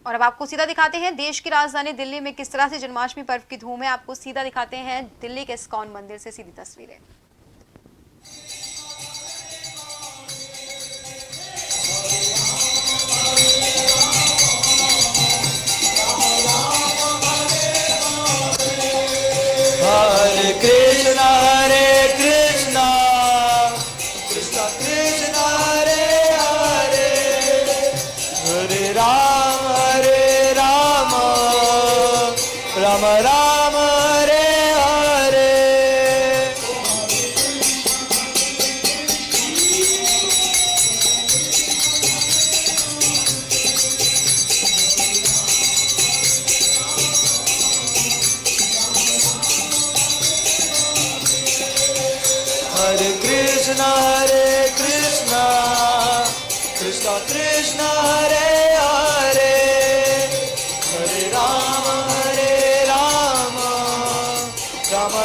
और अब आपको सीधा दिखाते हैं देश की राजधानी दिल्ली में किस तरह से जन्माष्टमी पर्व की धूम है। आपको सीधा दिखाते हैं दिल्ली के इस्कॉन मंदिर से सीधी तस्वीरें। हरे कृष्णा कृष्णा कृष्णा हरे हरे, हरे राम राम राम हरे हरे। हरे कृष्णा कृष्णा कृष्णा हरे हरे, हरे राम राम